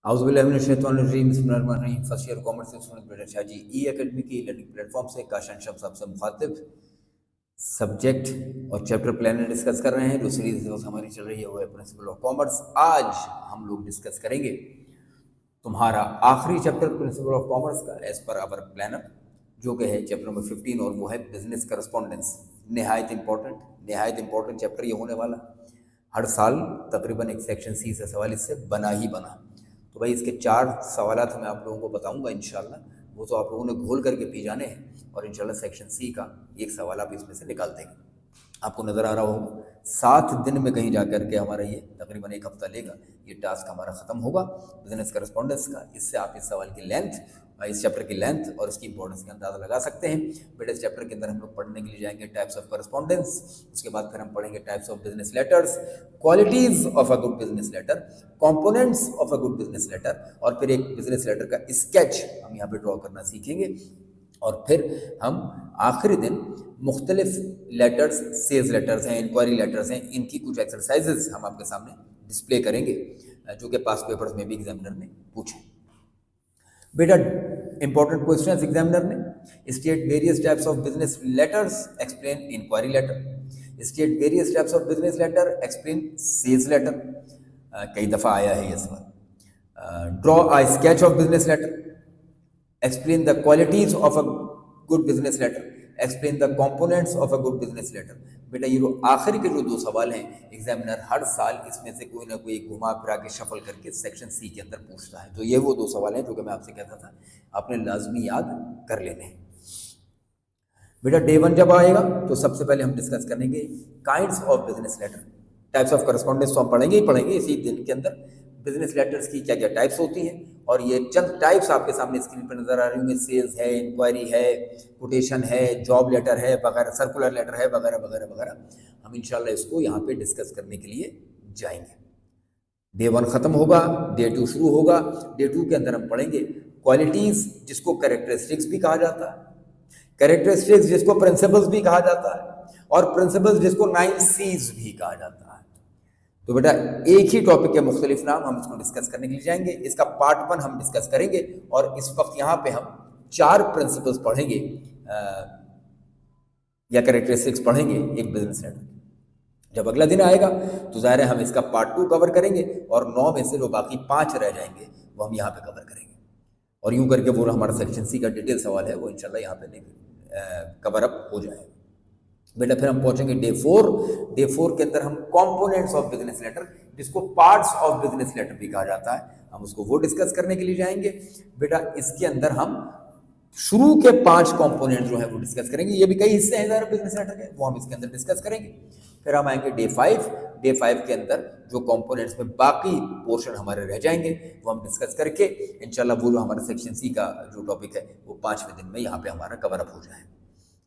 हाउज़बिल्लाहिमिनश्शैतानिर्रजीम first year commerce student बेटा शाह जी ई academy की learning platform से काशन शम्स आपसे मुखातिब सब्जेक्ट और चैप्टर प्लानर डिस्कस कर रहे हैं। जो सीरीज हमारी चल रही है वो है प्रिंसिपल ऑफ कॉमर्स। आज हम लोग डिस्कस करेंगे तुम्हारा आखिरी चैप्टर प्रिंसिपल ऑफ कॉमर्स का एज पर आवर प्लानर, जो कि है चैप्टर नंबर 15 और वो है बिजनेस करस्पॉन्डेंस। नहायत इंपॉर्टेंट चैप्टर ये होने वाला। हर साल तकरीबन एक सेक्शन सी से सवाल इससे बना ही बना। तो भाई इसके 4 सवालात मैं आप लोगों को बताऊंगा इंशाल्लाह, वो तो आप लोगों ने घोल करके पी जाने हैं और इंशाल्लाह सेक्शन सी का एक सवाल आप इसमें से निकाल देंगे। आपको नज़र आ रहा होगा 7 दिन में कहीं जा कर के हमारा ये तकरीबन 1 हफ्ता लेगा, ये टास्क हमारा ख़त्म होगा बिजनेस करस्पॉन्डेंस का। इससे आप इस सवाल की लेंथ, इस चैप्टर की लेंथ और इसकी इंपॉर्टेंस का अंदाज़ा लगा सकते हैं। बेटा इस चैप्टर के अंदर हम लोग पढ़ने के लिए जाएंगे टाइप्स ऑफ करस्पॉन्डेंस, उसके बाद फिर हम पढ़ेंगे types of business letters, qualities of a good business letter, components of a good business letter, और फिर एक बिजनेस लेटर का स्केच हम यहाँ पे ड्रॉ करना सीखेंगे। और फिर हम आखिरी दिन मुख्तलिफ लेटर्स, सेल्स लेटर्स हैं, इंक्वायरी लेटर्स हैं, इनकी कुछ एक्सरसाइजेज हम आपके सामने डिस्प्ले करेंगे जो कि पास पेपर्स में भी एग्जामिनर ने पूछे। बेटा इंपॉर्टेंट क्वेश्चन एग्जामिनर ने state various types of business letters, explain inquiry letter, state various types of business letter, explain sales letter. कई दफ़ा आया है ये सवाल। Draw a sketch of business letter, explain the qualities of a good business letter, explain the components of a good business letter। बेटा ये जो आखिरी के जो 2 सवाल हैं, एग्जामिनर हर साल इसमें से कोई ना कोई घुमा फिरा के शफल करके सेक्शन सी के अंदर पूछता है। तो ये वो 2 सवाल हैं जो कि मैं आपसे कहता था आपने लाजमी याद कर लेने हैं। बेटा डे 1 जब आएगा तो सबसे पहले हम डिस्कस करेंगे kinds of business letter. Types of correspondence तो हम पढ़ेंगे ही पढ़ेंगे इसी दिन के अंदर। बिजनेस लेटर्स की क्या क्या टाइप्स होती हैं, और ये चंद टाइप्स आपके सामने स्क्रीन पर नजर आ रही होंगी। सेल्स है, इंक्वायरी है, कोटेशन है, जॉब लेटर है वगैरह, सर्कुलर लेटर है वगैरह वगैरह वगैरह। हम इंशाल्लाह इसको यहाँ पे डिस्कस करने के लिए जाएंगे। डे 1 खत्म होगा, डे 2 शुरू होगा। डे 2 के अंदर हम पढ़ेंगे क्वालिटीज, जिसको कैरेक्टरिस्टिक्स भी कहा जाता है, कैरेक्टरिस्टिक्स जिसको प्रिंसिपल्स भी कहा जाता है, और प्रिंसिपल्स जिसको 9 C's भी कहा जाता है। तो बेटा एक ही टॉपिक के मुख्तलिफ नाम हम इसको डिस्कस करने के लिए जाएंगे। इसका पार्ट 1 हम डिस्कस करेंगे और इस वक्त यहाँ पे हम 4 प्रिंसिपल्स पढ़ेंगे या कैरेक्टरिस्टिक्स पढ़ेंगे एक बिजनेस लेटर। जब अगला दिन आएगा तो ज़ाहिर है हम इसका पार्ट 2 कवर करेंगे और 9 में से जो बाकी 5 रह जाएंगे वो हम यहाँ पे कवर करेंगे। और यूँ करके वो हमारा सेक्शन सी का डिटेल सवाल है वो इंशाल्लाह यहाँ पे कवर अप हो जाएगा। बेटा फिर हम पहुंचेंगे डे 4। डे 4 के अंदर हम कंपोनेंट्स ऑफ बिजनेस लेटर, जिसको पार्ट्स ऑफ बिजनेस लेटर भी कहा जाता है, हम उसको वो डिस्कस करने के लिए जाएंगे। बेटा इसके अंदर हम शुरू के 5 कंपोनेंट जो है वो डिस्कस करेंगे। ये भी कई हिस्से हैं बिजनेस लेटर के, वो हम इसके अंदर डिस्कस करेंगे। फिर हम आएंगे डे 5। डे 5 के अंदर जो कंपोनेंट्स में बाकी पोर्शन हमारे रह जाएंगे वो हम डिस्कस करके इंशाल्लाह वो जो हमारा सेक्शन सी का जो टॉपिक है वो 5वें दिन में यहाँ पे हमारा कवर अप हो जाए।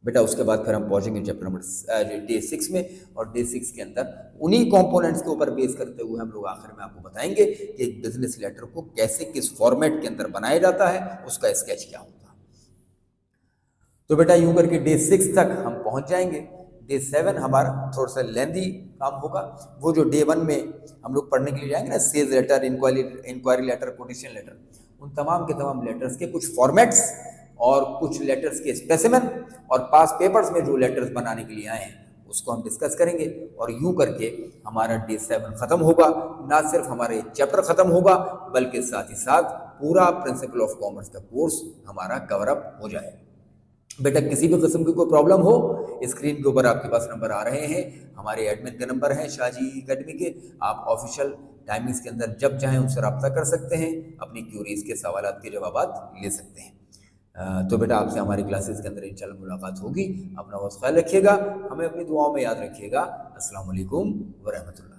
बेटा उसके बाद फिर हम पहुंचेंगे चैप्टर नंबर डे 6 में, और डे 6 के अंदर उन्हीं कंपोनेंट्स के ऊपर बेस करते हुए हम लोग आखिर में आपको बताएंगे कि एक बिजनेस लेटर को कैसे, किस फॉर्मेट के अंदर बनाया जाता है, उसका स्केच क्या होता है। तो बेटा यूं करके डे 6 तक हम पहुंच जाएंगे। डे 7 हमारा थोड़ा सा लेंदी काम होगा। वो जो डे 1 में हम लोग पढ़ने के लिए जाएंगे ना, sales letter, inquiry letter, quotation letter, उन तमाम के तमाम लेटर्स के कुछ फॉर्मेट्स और कुछ लेटर्स के स्पेसिमेन और पास पेपर्स में जो लेटर्स बनाने के लिए आए हैं उसको हम डिस्कस करेंगे। और यूं करके हमारा डे 7 खत्म होगा। ना सिर्फ हमारे चैप्टर खत्म होगा बल्कि साथ ही साथ पूरा प्रिंसिपल ऑफ कॉमर्स का कोर्स हमारा कवर अप हो जाएगा। बेटा किसी भी किस्म की कोई प्रॉब्लम हो, स्क्रीन के ऊपर आपके पास नंबर आ रहे हैं, हमारे एडमिन के नंबर हैं शाहजी एकेडमी के। आप ऑफिशियल टाइमिंग्स के अंदर जब चाहें उनसे रब्ता कर सकते हैं, अपनी क्यूरीज के सवालात के जवाबात ले सकते हैं। तो बेटा आपसे हमारी क्लासेस के अंदर इंशाल्लाह मुलाकात होगी। अपना बहुत ख्याल रखिएगा, हमें अपनी दुआओं में याद रखिएगा। अस्सलाम वालेकुम व रहमतुल्लाह।